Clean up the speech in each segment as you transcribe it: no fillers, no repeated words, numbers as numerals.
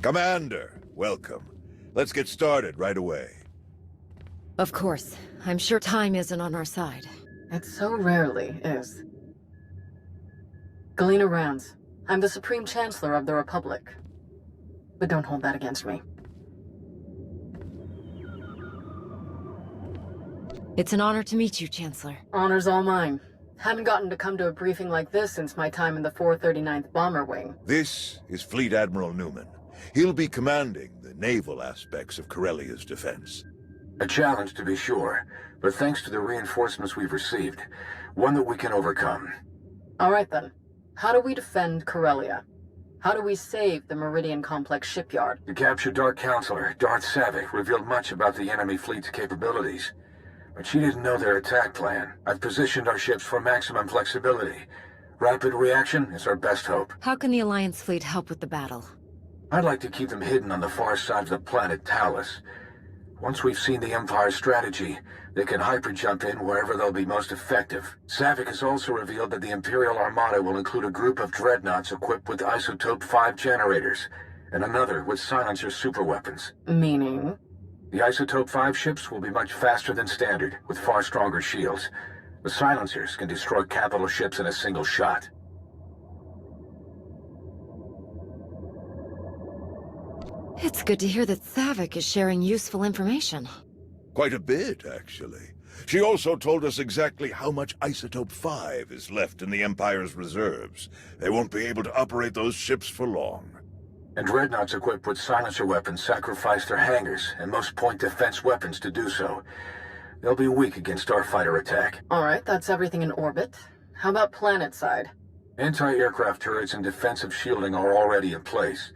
Commander, welcome. Let's get started right away. Of course. I'm sure time isn't on our side. It so rarely is. Galena Rands. I'm the Supreme Chancellor of the Republic. But don't hold that against me. It's an honor to meet you, Chancellor. Honor's all mine. Haven't gotten to come to a briefing like this since my time in the 439th Bomber Wing. This is Fleet Admiral Newman. He'll be commanding the naval aspects of Corellia's defense. A challenge, to be sure, but thanks to the reinforcements we've received, one that we can overcome. All right then. How do we defend Corellia? How do we save the Meridian Complex shipyard? The captured Dark Counselor, Darth Savick, revealed much about the enemy fleet's capabilities. But she didn't know their attack plan. I've positioned our ships for maximum flexibility. Rapid reaction is our best hope. How can the Alliance fleet help with the battle? I'd like to keep them hidden on the far side of the planet Talos. Once we've seen the Empire's strategy, they can hyper-jump in wherever they'll be most effective. Savick has also revealed that the Imperial Armada will include a group of dreadnoughts equipped with Isotope 5 generators, and another with silencer superweapons. Meaning? The Isotope 5 ships will be much faster than standard, with far stronger shields. The silencers can destroy capital ships in a single shot. It's good to hear that Savick is sharing useful information. Quite a bit, actually. She also told us exactly how much Isotope 5 is left in the Empire's reserves. They won't be able to operate those ships for long. And dreadnoughts equipped with silencer weapons sacrifice their hangars and most point defense weapons to do so. They'll be weak against starfighter attack. Alright, that's everything in orbit. How about planet side? Anti-aircraft turrets and defensive shielding are already in place.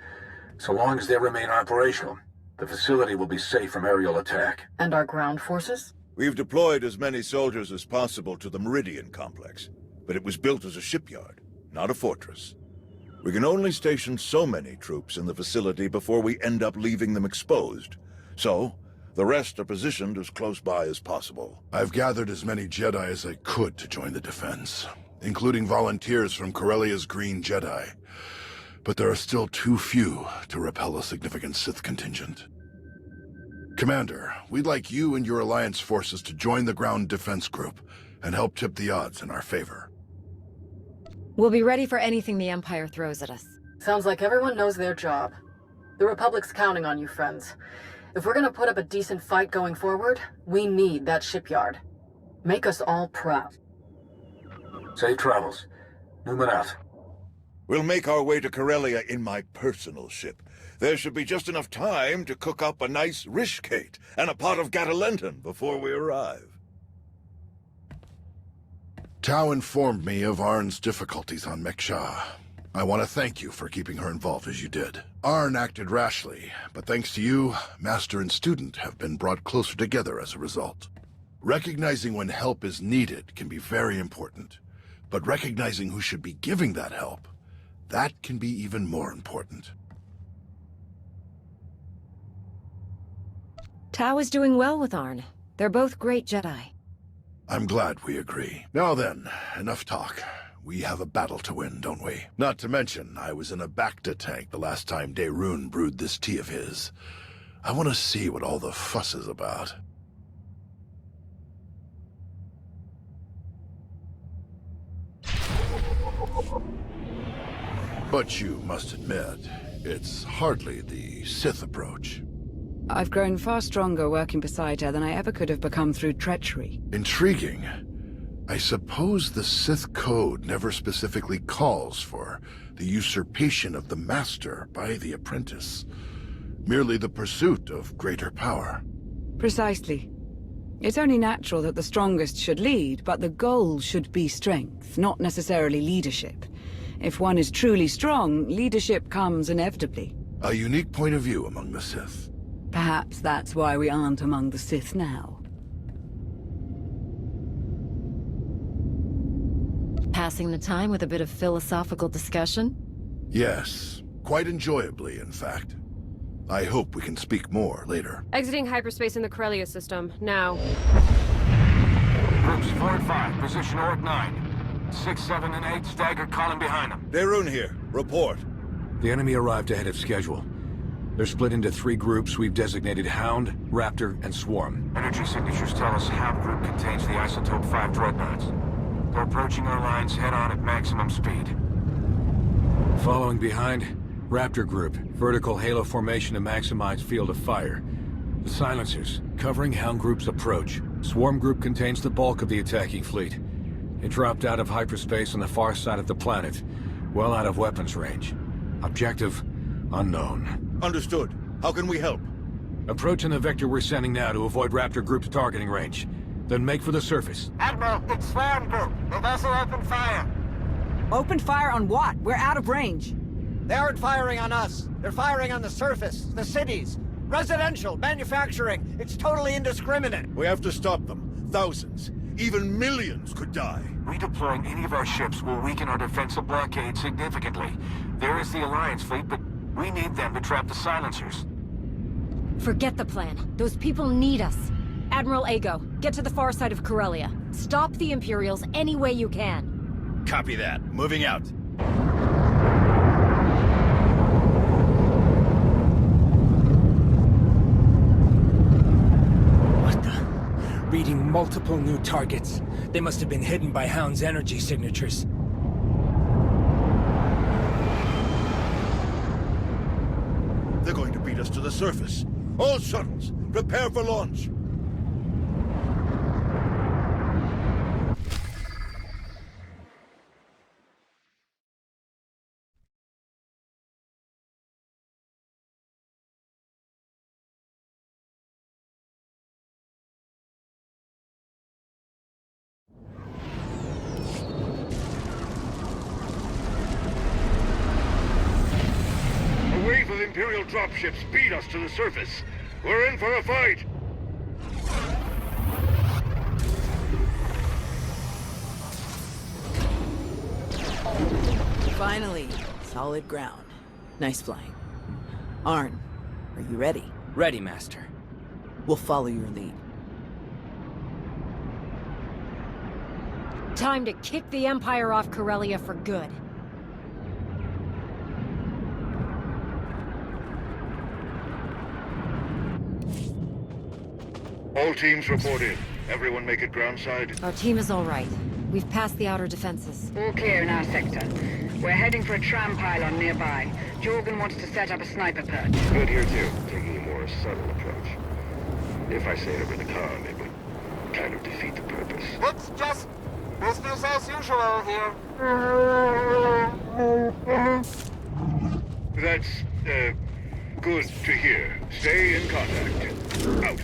So long as they remain operational, the facility will be safe from aerial attack. And our ground forces? We've deployed as many soldiers as possible to the Meridian Complex, but it was built as a shipyard, not a fortress. We can only station so many troops in the facility before we end up leaving them exposed. So, the rest are positioned as close by as possible. I've gathered as many Jedi as I could to join the defense, including volunteers from Corellia's Green Jedi. But there are still too few to repel a significant Sith contingent. Commander, we'd like you and your Alliance forces to join the ground defense group and help tip the odds in our favor. We'll be ready for anything the Empire throws at us. Sounds like everyone knows their job. The Republic's counting on you, friends. If we're gonna put up a decent fight going forward, we need that shipyard. Make us all proud. Safe travels. Newman out. We'll make our way to Corellia in my personal ship. There should be just enough time to cook up a nice rishkate and a pot of Gatalenton before we arrive. Tau informed me of Arn's difficulties on Meksha. I want to thank you for keeping her involved as you did. Arn acted rashly, but thanks to you, Master and student have been brought closer together as a result. Recognizing when help is needed can be very important, but recognizing who should be giving that help, that can be even more important. Tau is doing well with Arn. They're both great Jedi. I'm glad we agree. Now then, enough talk. We have a battle to win, don't we? Not to mention, I was in a Bacta tank the last time Daerun brewed this tea of his. I want to see what all the fuss is about. But you must admit, it's hardly the Sith approach. I've grown far stronger working beside her than I ever could have become through treachery. Intriguing. I suppose the Sith Code never specifically calls for the usurpation of the Master by the apprentice. Merely the pursuit of greater power. Precisely. It's only natural that the strongest should lead, but the goal should be strength, not necessarily leadership. If one is truly strong, leadership comes inevitably. A unique point of view among the Sith. Perhaps that's why we aren't among the Sith now. Passing the time with a bit of philosophical discussion? Yes, quite enjoyably, in fact. I hope we can speak more later. Exiting hyperspace in the Corellia system, now. Groups 4 and 5, position Orc 9. 6, 7, and 8, staggered column behind them. Daerun here. Report. The enemy arrived ahead of schedule. They're split into 3 groups we've designated Hound, Raptor, and Swarm. Energy signatures tell us Hound group contains the Isotope 5 dreadnoughts. They're approaching our lines head-on at maximum speed. Following behind, Raptor group, vertical halo formation to maximize field of fire. The silencers, covering Hound group's approach. Swarm group contains the bulk of the attacking fleet. It dropped out of hyperspace on the far side of the planet, well out of weapons range. Objective, unknown. Understood. How can we help? Approach in the vector we're sending now to avoid Raptor group's targeting range. Then make for the surface. Admiral, it's Swarm Group. The vessel opened fire. Open fire on what? We're out of range. They aren't firing on us. They're firing on the surface, the cities. Residential, manufacturing. It's totally indiscriminate. We have to stop them. Thousands, even millions could die. Redeploying any of our ships will weaken our defensive blockade significantly. There is the Alliance fleet, but we need them to trap the silencers. Forget the plan. Those people need us. Admiral Ago, get to the far side of Corellia. Stop the Imperials any way you can. Copy that. Moving out. What the? Reading multiple new targets. They must have been hidden by Hound's energy signatures. They're going to beat us to the surface. All shuttles, prepare for launch. A wave of Imperial dropships beat us to the surface. We're in for a fight! Finally, solid ground. Nice flying. Arn, are you ready? Ready, Master. We'll follow your lead. Time to kick the Empire off Corellia for good. All teams report in. Everyone make it groundside. Our team is all right. We've passed the outer defenses. All clear in our sector. We're heading for a tram pylon nearby. Jorgen wants to set up a sniper perch. Good here too, taking a more subtle approach. If I say it over the comm, it would kind of defeat the purpose. It's just business as usual here. That's, good to hear. Stay in contact. Out.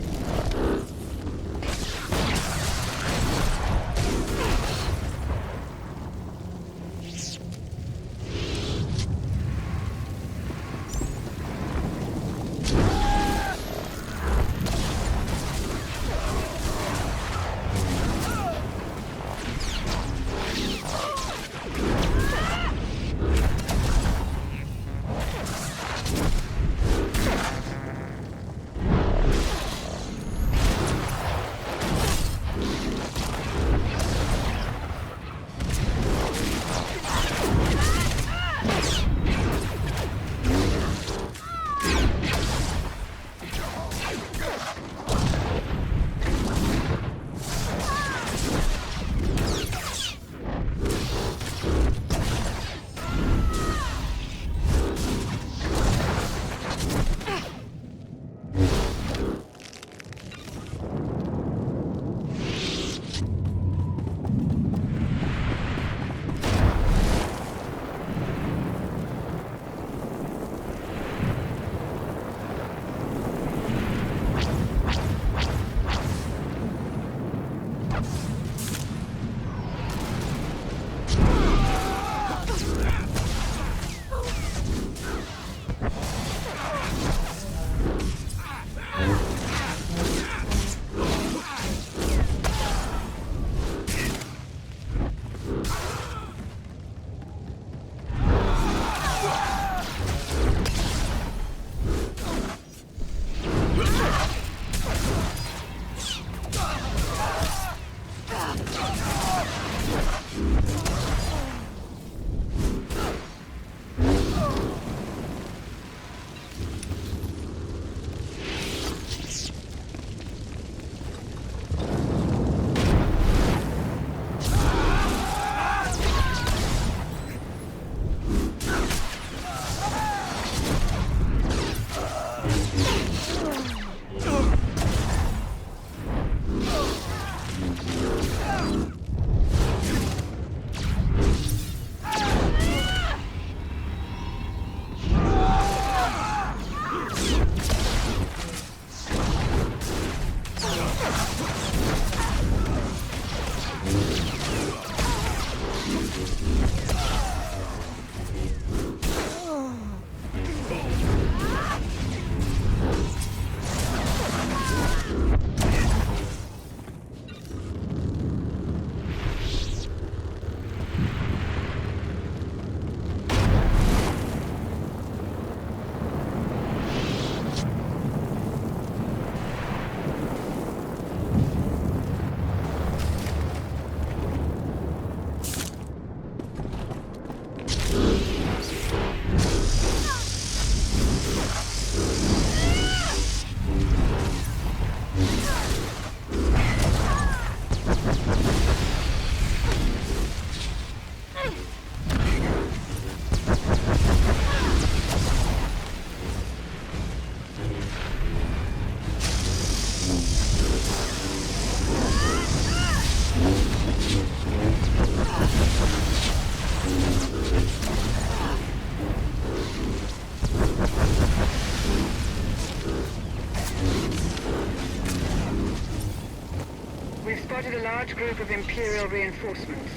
We've spotted a large group of Imperial reinforcements.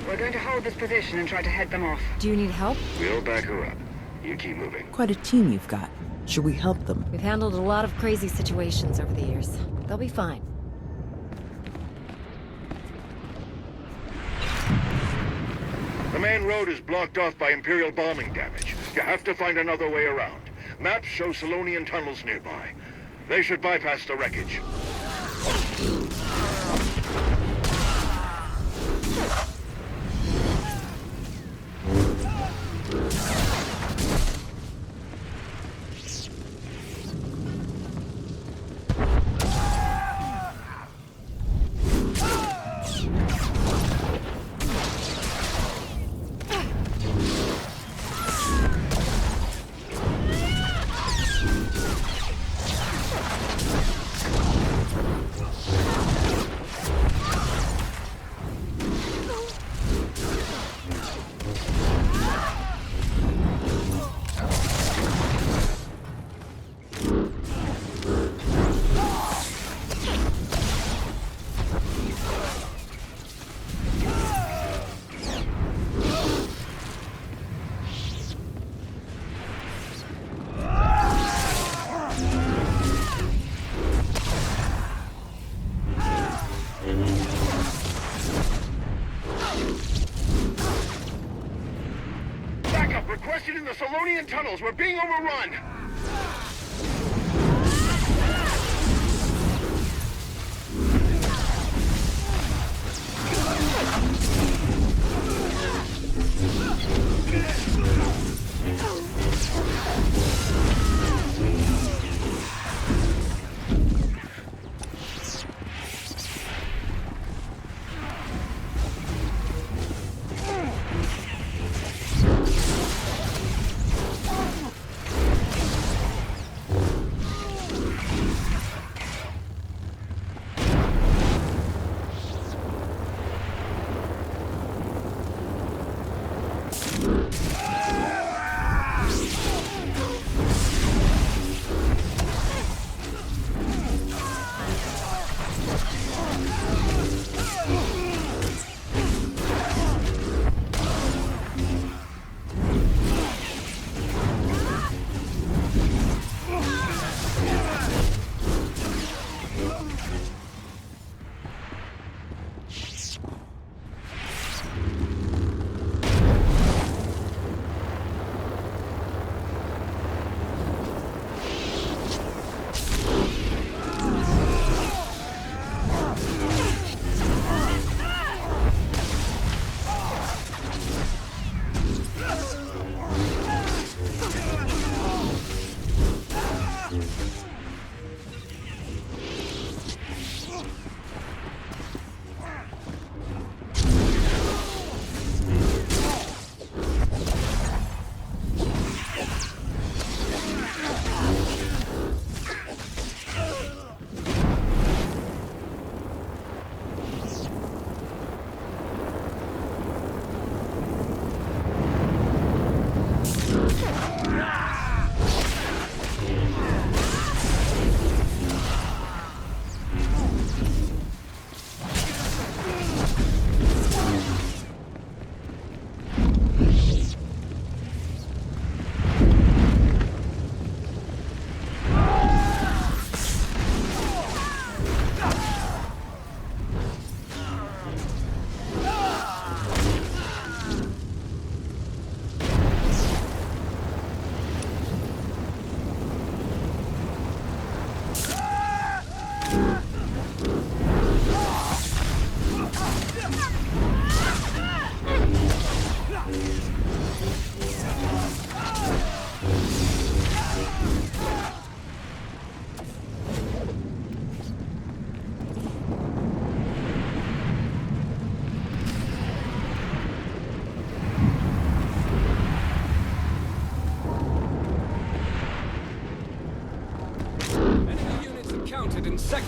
We're going to hold this position and try to head them off. Do you need help? We'll back her up. You keep moving. Quite a team you've got. Should we help them? We've handled a lot of crazy situations over the years. They'll be fine. The main road is blocked off by Imperial bombing damage. You have to find another way around. Maps show Solonian tunnels nearby. They should bypass the wreckage. Backup requested in the Solonian tunnels. We're being overrun.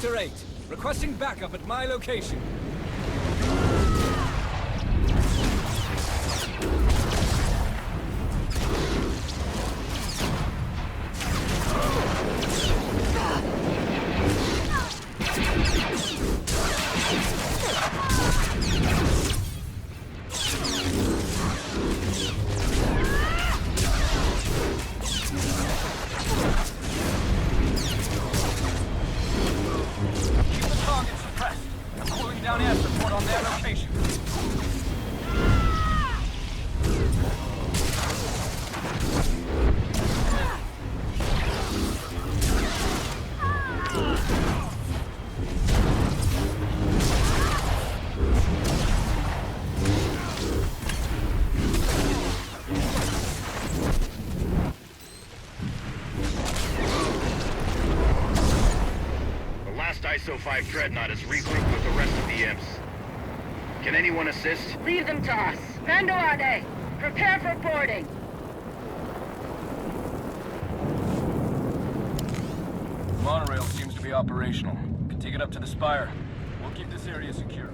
Sector 8. Requesting backup at my location. Down air support on their location. ISO-5 Dreadnought is regrouped with the rest of the imps. Can anyone assist? Leave them to us. Vandoade, prepare for boarding. Monorail seems to be operational. Can take it up to the spire. We'll keep this area secure.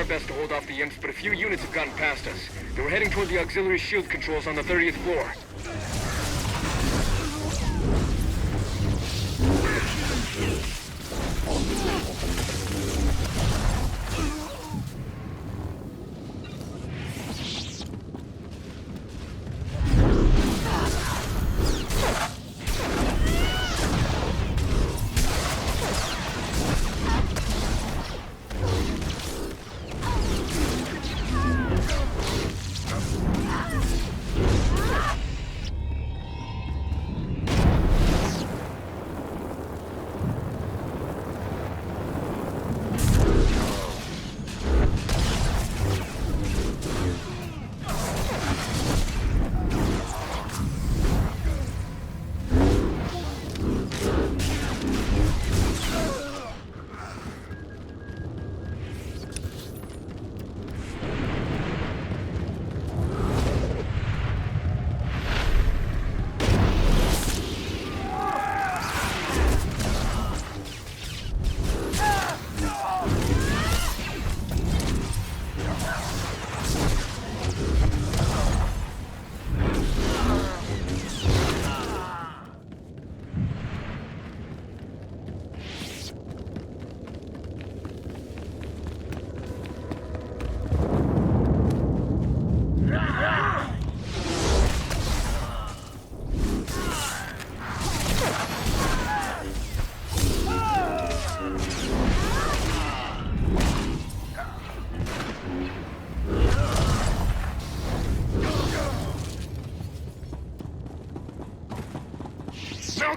Best to hold off the imps, but a few units have gotten past us. They were heading toward the auxiliary shield controls on the 30th floor.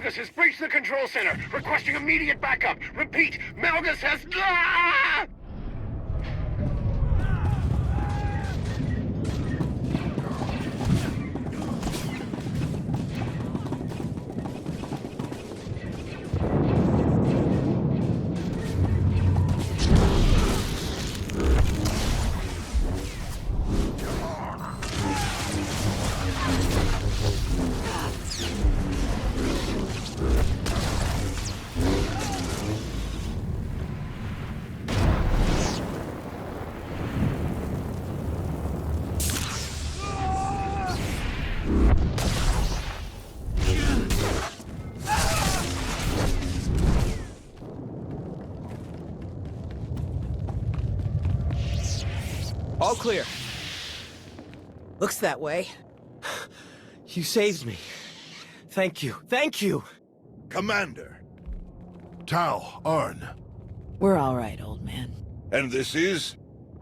Malgus has breached the control center, requesting immediate backup. Repeat, Malgus has... Ah! All clear. Looks that way. You saved me. Thank you. Thank you! Commander. Tau, Arn. We're all right, old man. And this is?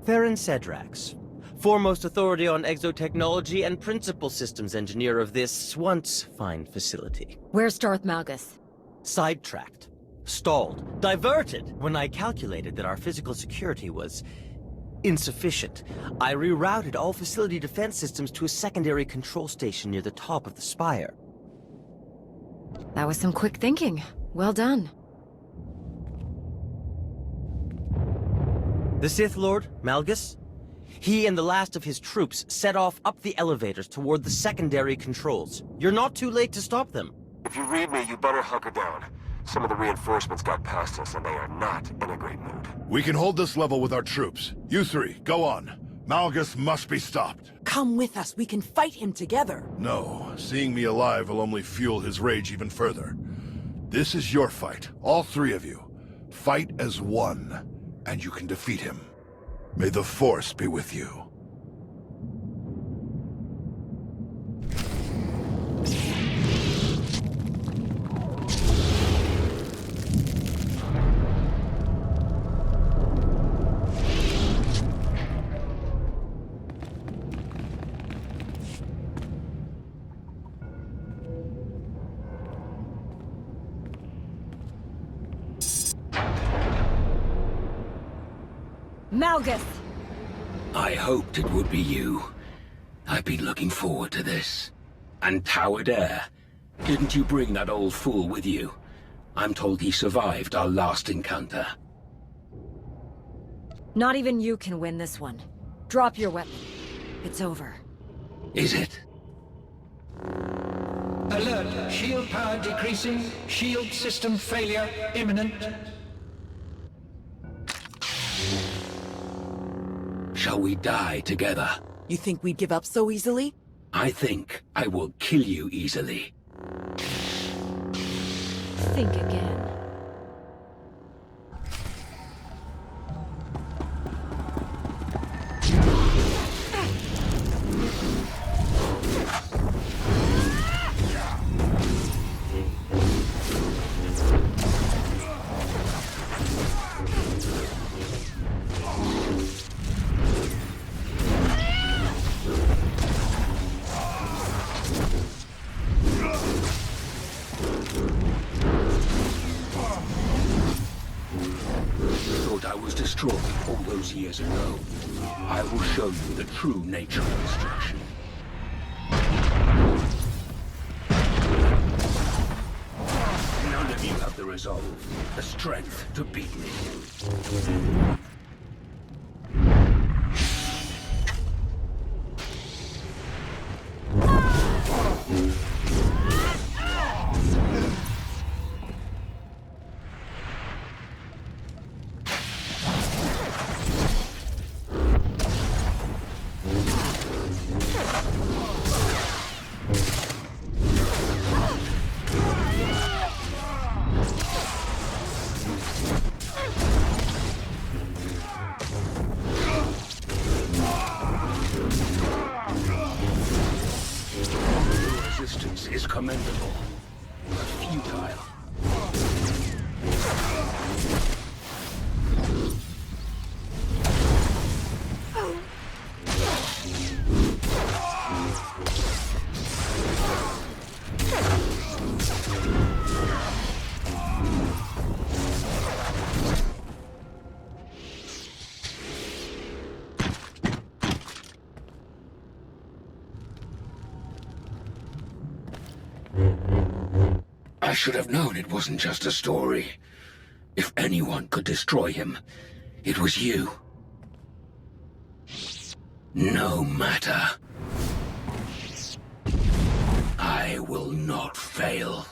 Theron Cedrax, foremost authority on exotechnology and principal systems engineer of this once fine facility. Where's Darth Malgus? Sidetracked. Stalled. Diverted when I calculated that our physical security was insufficient. I rerouted all facility defense systems to a secondary control station near the top of the spire. That was some quick thinking. Well done. The Sith Lord, Malgus? He and the last of his troops set off up the elevators toward the secondary controls. You're not too late to stop them. If you read me, you better hunker down. Some of the reinforcements got past us, and they are not in a great mood. We can hold this level with our troops. You three, go on. Malgus must be stopped. Come with us. We can fight him together. No, seeing me alive will only fuel his rage even further. This is your fight, all three of you. Fight as one, and you can defeat him. May the Force be with you. Malgus! I hoped it would be you. I've been looking forward to this. And Towered Air. Didn't you bring that old fool with you? I'm told he survived our last encounter. Not even you can win this one. Drop your weapon. It's over. Is it? Alert! Shield power decreasing. Shield system failure imminent. Shall we die together? You think we'd give up so easily? I think I will kill you easily. Think again. Destroyed all those years ago. I will show you the true nature of destruction. None of you have the resolve, the strength to beat me. Is commendable, but futile. I should have known it wasn't just a story. If anyone could destroy him, it was you. No matter. I will not fail.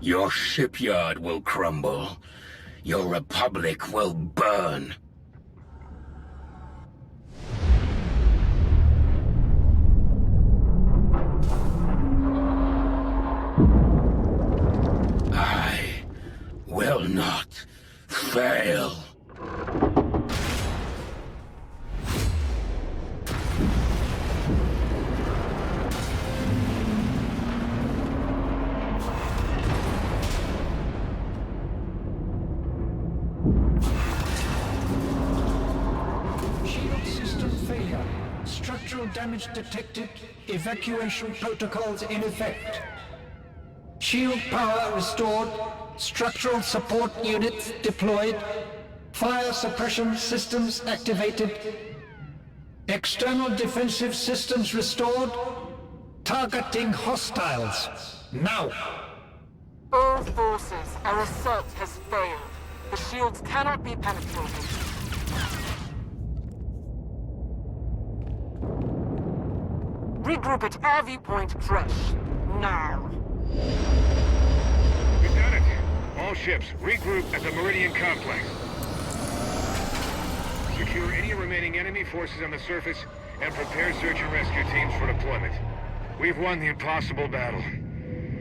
Your shipyard will crumble. Your republic will burn. Will not fail. Structural damage detected. Evacuation protocols in effect. Shield power restored. Structural support units deployed. Fire suppression systems activated. External defensive systems restored. Targeting hostiles. Now! All forces, our assault has failed. The shields cannot be penetrated. Regroup at our viewpoint fresh. Now. We've done it. All ships, regroup at the Meridian Complex. Secure any remaining enemy forces on the surface and prepare search and rescue teams for deployment. We've won the impossible battle.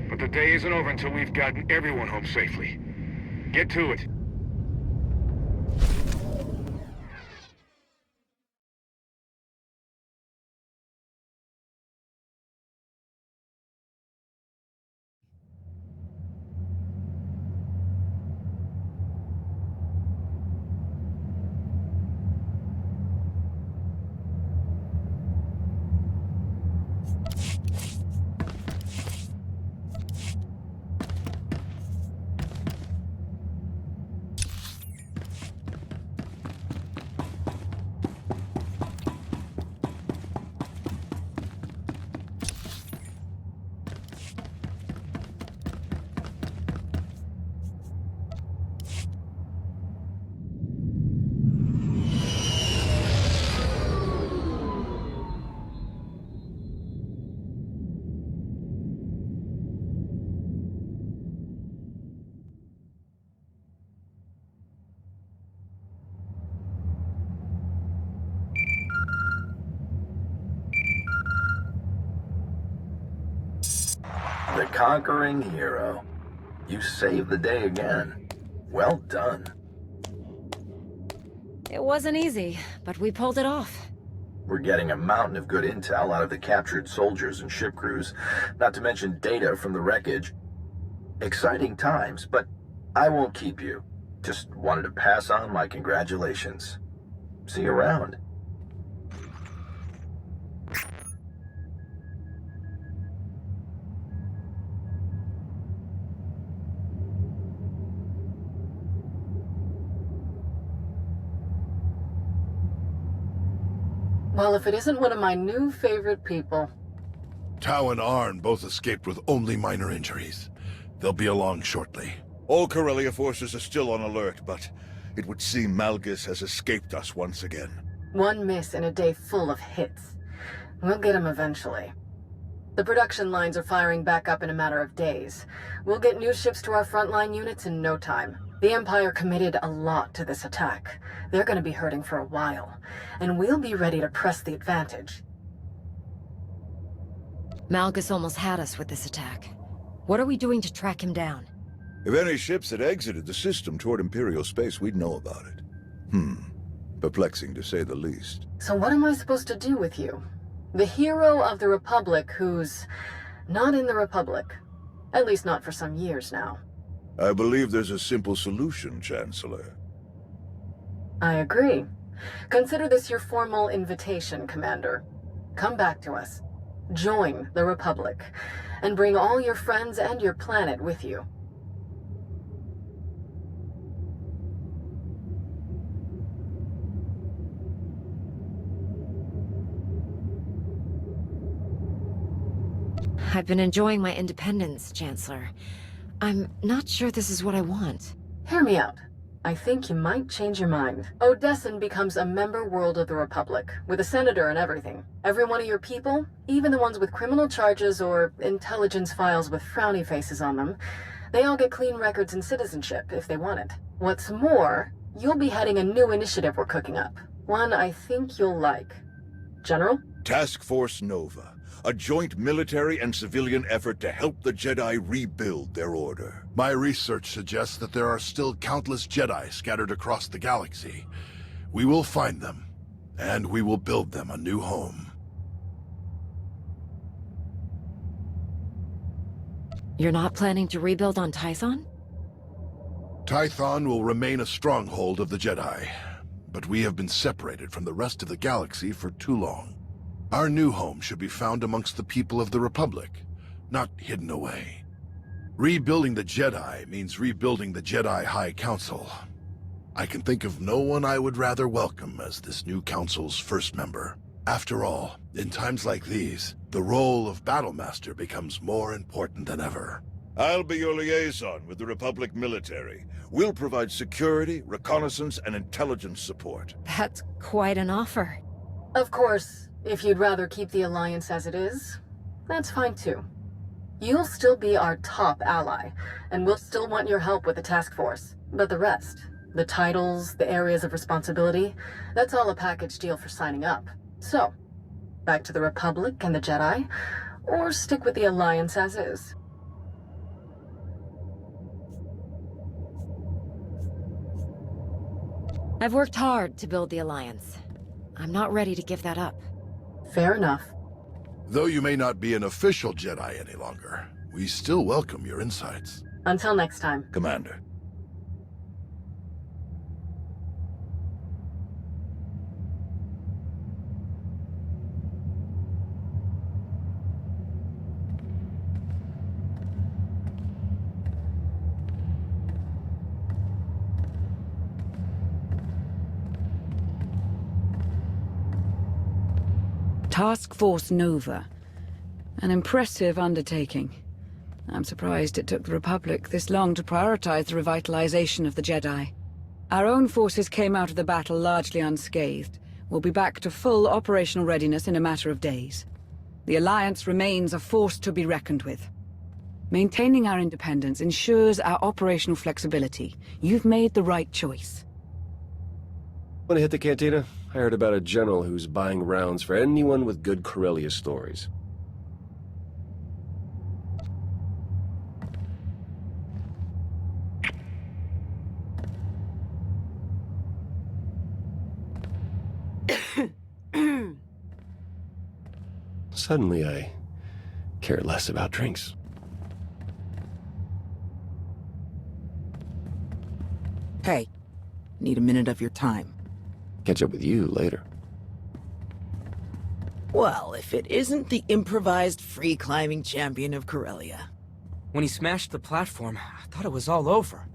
But the day isn't over until we've gotten everyone home safely. Get to it. The conquering hero. You saved the day again. Well done. It wasn't easy, but we pulled it off. We're getting a mountain of good intel out of the captured soldiers and ship crews, not to mention data from the wreckage. Exciting times, but I won't keep you. Just wanted to pass on my congratulations. See you around. Well, if it isn't one of my new favorite people. Tau and Arn both escaped with only minor injuries. They'll be along shortly. All Corellia forces are still on alert, but it would seem Malgus has escaped us once again. One miss in a day full of hits. We'll get him eventually. The production lines are firing back up in a matter of days. We'll get new ships to our frontline units in no time. The Empire committed a lot to this attack. They're going to be hurting for a while, and we'll be ready to press the advantage. Malgus almost had us with this attack. What are we doing to track him down? If any ships had exited the system toward Imperial space, we'd know about it. Perplexing to say the least. So what am I supposed to do with you? The hero of the Republic who's not in the Republic. At least not for some years now. I believe there's a simple solution, Chancellor. I agree. Consider this your formal invitation, Commander. Come back to us. Join the Republic. And bring all your friends and your planet with you. I've been enjoying my independence, Chancellor. I'm not sure this is what I want. Hear me out. I think you might change your mind. Odessan becomes a member world of the Republic, with a senator and everything. Every one of your people, even the ones with criminal charges or intelligence files with frowny faces on them, they all get clean records and citizenship if they want it. What's more, you'll be heading a new initiative we're cooking up. One I think you'll like. General? Task Force Nova. A joint military and civilian effort to help the Jedi rebuild their order. My research suggests that there are still countless Jedi scattered across the galaxy. We will find them, and we will build them a new home. You're not planning to rebuild on Tython? Tython will remain a stronghold of the Jedi, but we have been separated from the rest of the galaxy for too long. Our new home should be found amongst the people of the Republic, not hidden away. Rebuilding the Jedi means rebuilding the Jedi High Council. I can think of no one I would rather welcome as this new council's first member. After all, in times like these, the role of Battlemaster becomes more important than ever. I'll be your liaison with the Republic military. We'll provide security, reconnaissance, and intelligence support. That's quite an offer. Of course, if you'd rather keep the Alliance as it is, that's fine too. You'll still be our top ally, and we'll still want your help with the task force. But the rest, the titles, the areas of responsibility, that's all a package deal for signing up. So, back to the Republic and the Jedi, or stick with the Alliance as is. I've worked hard to build the Alliance. I'm not ready to give that up. Fair enough. Though you may not be an official Jedi any longer, we still welcome your insights. Until next time. Commander. Task Force Nova. An impressive undertaking. I'm surprised it took the Republic this long to prioritize the revitalization of the Jedi. Our own forces came out of the battle largely unscathed. We'll be back to full operational readiness in a matter of days. The Alliance remains a force to be reckoned with. Maintaining our independence ensures our operational flexibility. You've made the right choice. When I hit the cantina, I heard about a general who's buying rounds for anyone with good Corellia stories. Suddenly, I care less about drinks. Hey, need a minute of your time. Catch up with you later. Well, if it isn't the improvised free-climbing champion of Corellia. When he smashed the platform, I thought it was all over.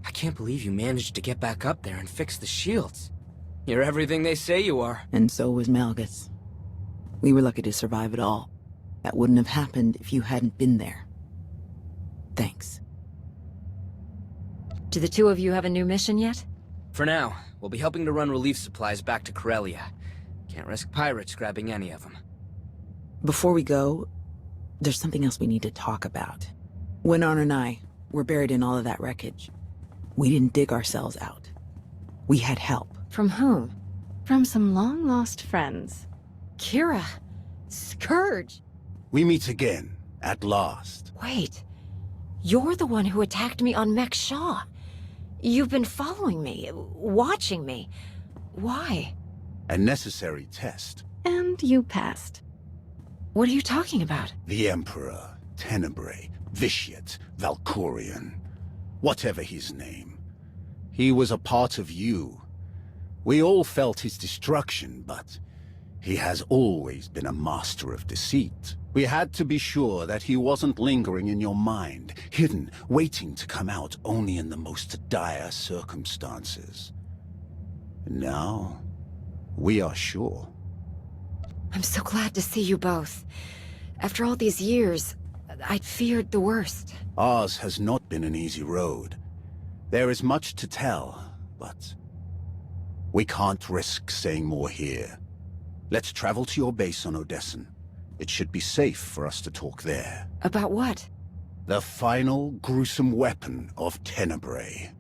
I can't believe you managed to get back up there and fix the shields. You're everything they say you are. And so was Malgus. We were lucky to survive it all. That wouldn't have happened if you hadn't been there. Thanks. Do the two of you have a new mission yet? For now, we'll be helping to run relief supplies back to Corellia. Can't risk pirates grabbing any of them. Before we go, there's something else we need to talk about. When Arn and I were buried in all of that wreckage, we didn't dig ourselves out. We had help. From whom? From some long-lost friends. Kira. Scourge. We meet again, at last. Wait. You're the one who attacked me on Mek Shaw. You've been following me, watching me. Why? A necessary test. And you passed. What are you talking about? The Emperor, Tenebrae, Vitiate, Valkorion, whatever his name. He was a part of you. We all felt his destruction, but he has always been a master of deceit. We had to be sure that he wasn't lingering in your mind, hidden, waiting to come out only in the most dire circumstances. And now, we are sure. I'm so glad to see you both. After all these years, I'd feared the worst. Ours has not been an easy road. There is much to tell, but we can't risk saying more here. Let's travel to your base on Odessen. It should be safe for us to talk there. About what? The final gruesome weapon of Tenebrae.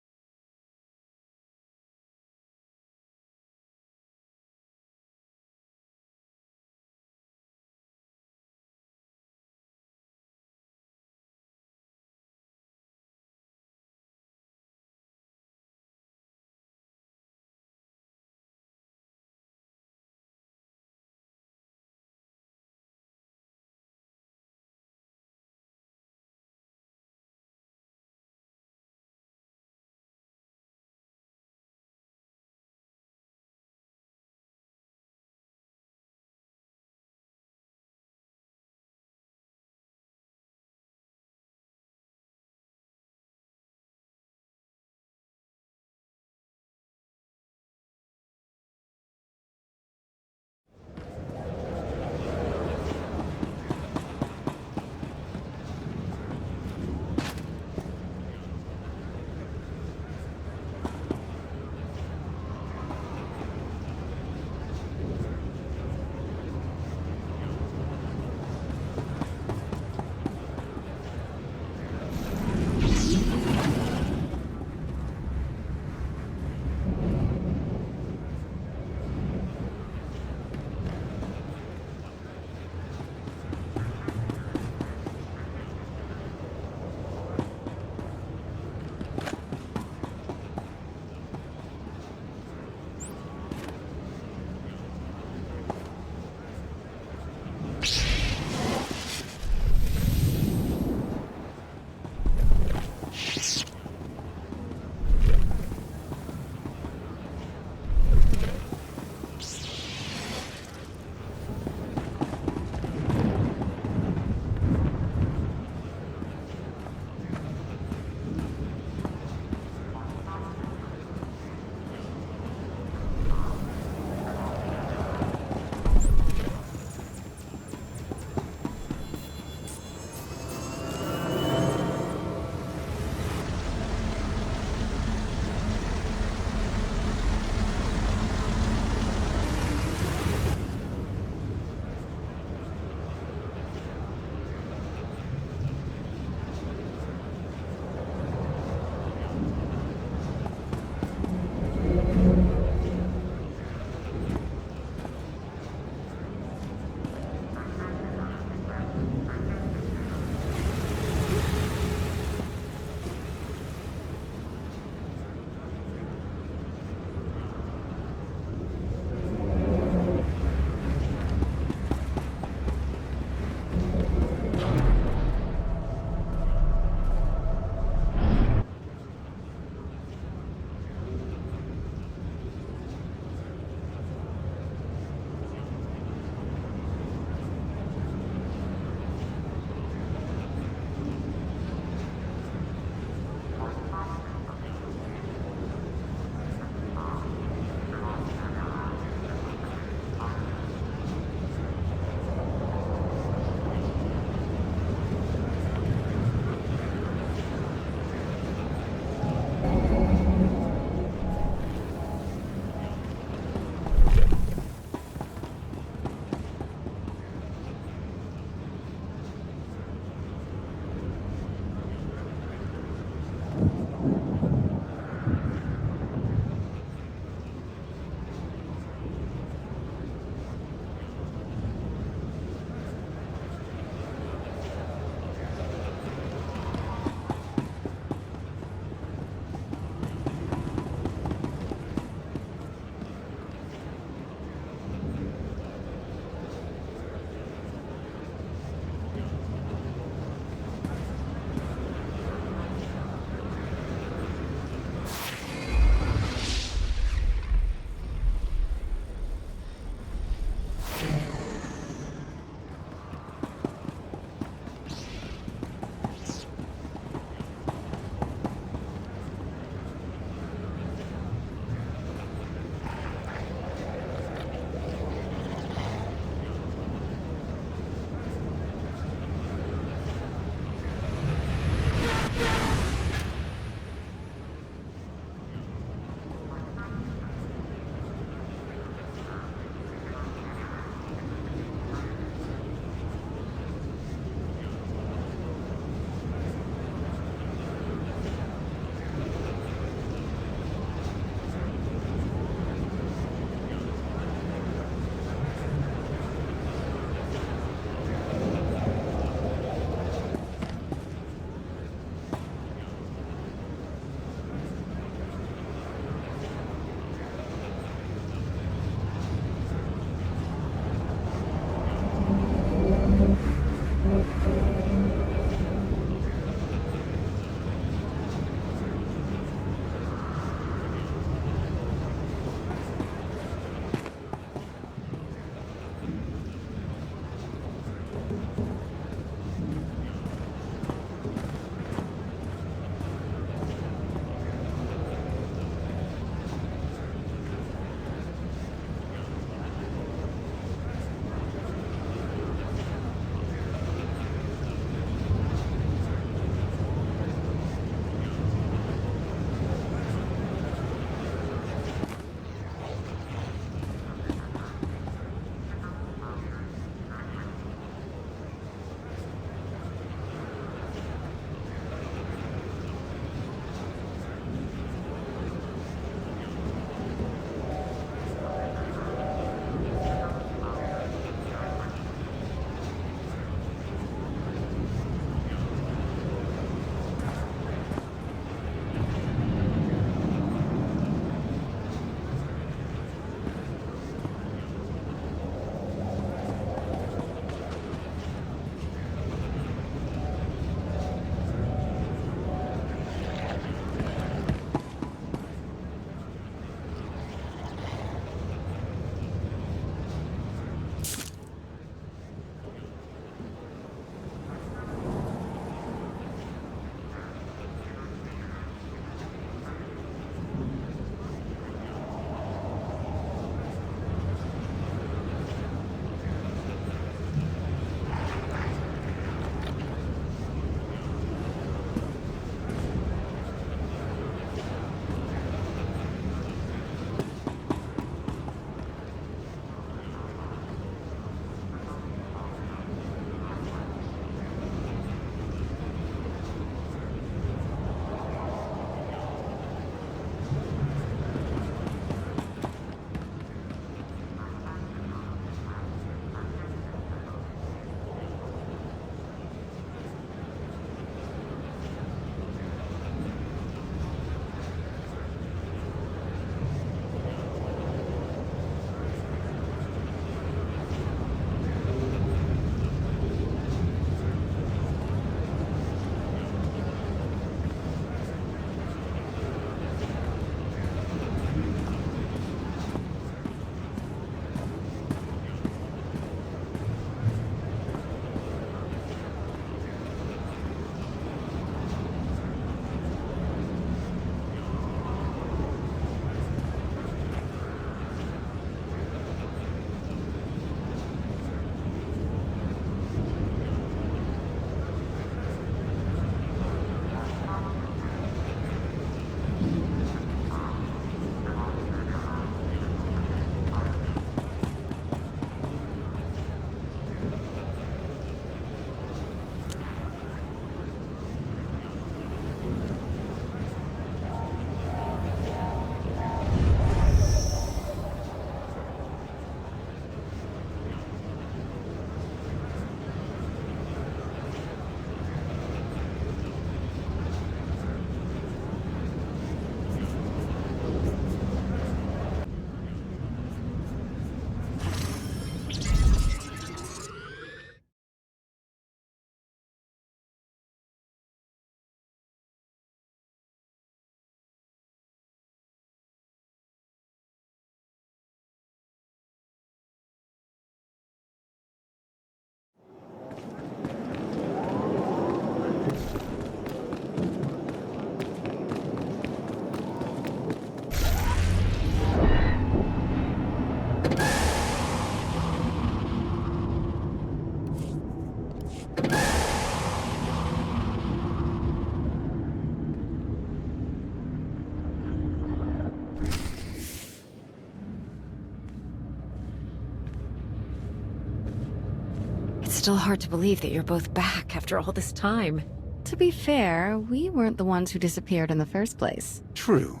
It's still hard to believe that you're both back after all this time. To be fair, we weren't the ones who disappeared in the first place. True.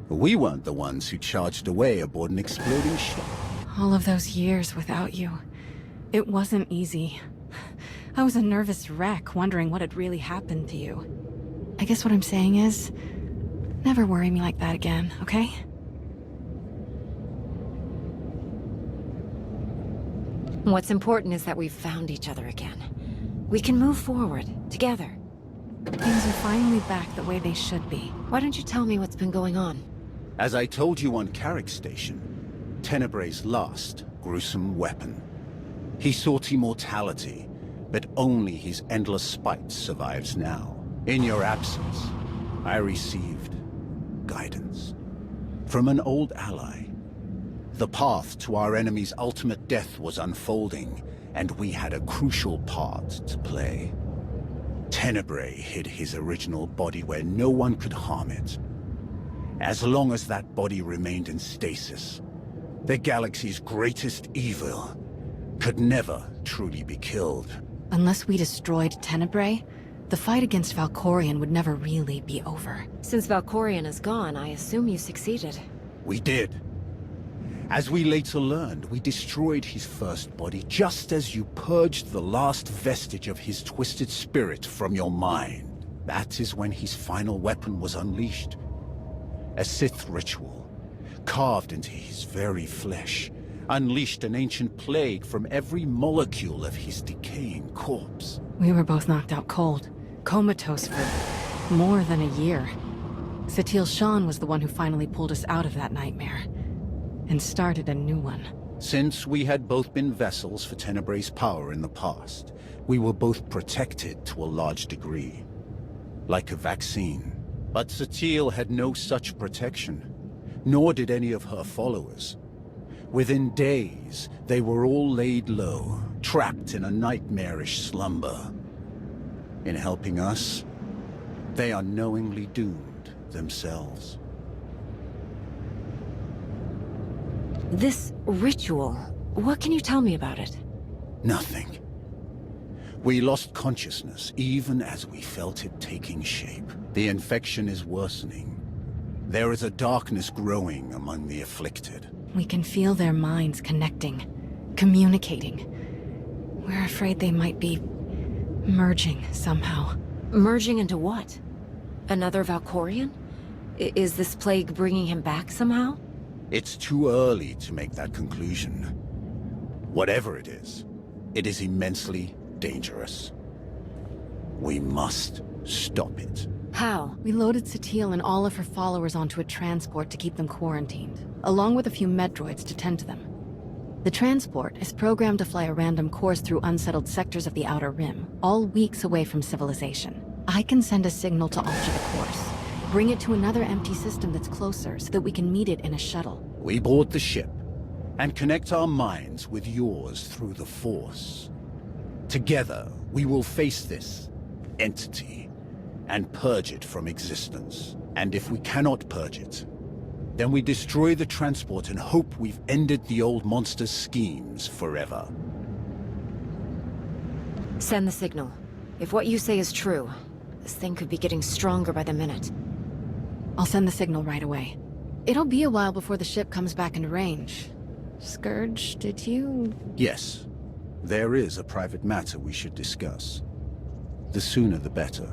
But we weren't the ones who charged away aboard an exploding ship. All of those years without you. It wasn't easy. I was a nervous wreck, wondering what had really happened to you. I guess what I'm saying is, never worry me like that again, okay? What's important is that we've found each other again. We can move forward, together. Things are finally back the way they should be. Why don't you tell me what's been going on? As I told you on Carrick Station, Tenebrae's last gruesome weapon. He sought immortality, but only his endless spite survives now. In your absence, I received guidance from an old ally. The path to our enemy's ultimate death was unfolding, and we had a crucial part to play. Tenebrae hid his original body where no one could harm it. As long as that body remained in stasis, the galaxy's greatest evil could never truly be killed. Unless we destroyed Tenebrae, the fight against Valkorion would never really be over. Since Valkorion is gone, I assume you succeeded. We did. As we later learned, we destroyed his first body just as you purged the last vestige of his twisted spirit from your mind. That is when his final weapon was unleashed. A Sith ritual, carved into his very flesh, unleashed an ancient plague from every molecule of his decaying corpse. We were both knocked out cold, comatose for more than a year. Satil Shan was the one who finally pulled us out of that nightmare. And started a new one. Since we had both been vessels for Tenebrae's power in the past, we were both protected to a large degree. Like a vaccine. But Satil had no such protection, nor did any of her followers. Within days, they were all laid low, trapped in a nightmarish slumber. In helping us, they are knowingly doomed themselves. This ritual, what can you tell me about it? Nothing. We lost consciousness even as we felt it taking shape. The infection is worsening. There is a darkness growing among the afflicted. We can feel their minds connecting, communicating. We're afraid they might be merging somehow. Merging into what? Another Valkorion? Is this plague bringing him back somehow? It's too early to make that conclusion. Whatever it is immensely dangerous. We must stop it. How? We loaded Satil and all of her followers onto a transport to keep them quarantined, along with a few med droids to tend to them. The transport is programmed to fly a random course through unsettled sectors of the Outer Rim, all weeks away from civilization. I can send a signal to alter the course. Bring it to another empty system that's closer so that we can meet it in a shuttle. We board the ship and connect our minds with yours through the Force. Together, we will face this entity and purge it from existence. And if we cannot purge it, then we destroy the transport and hope we've ended the old monster's schemes forever. Send the signal. If what you say is true, this thing could be getting stronger by the minute. I'll send the signal right away. It'll be a while before the ship comes back into range. Scourge, did you... Yes. There is a private matter we should discuss. The sooner the better.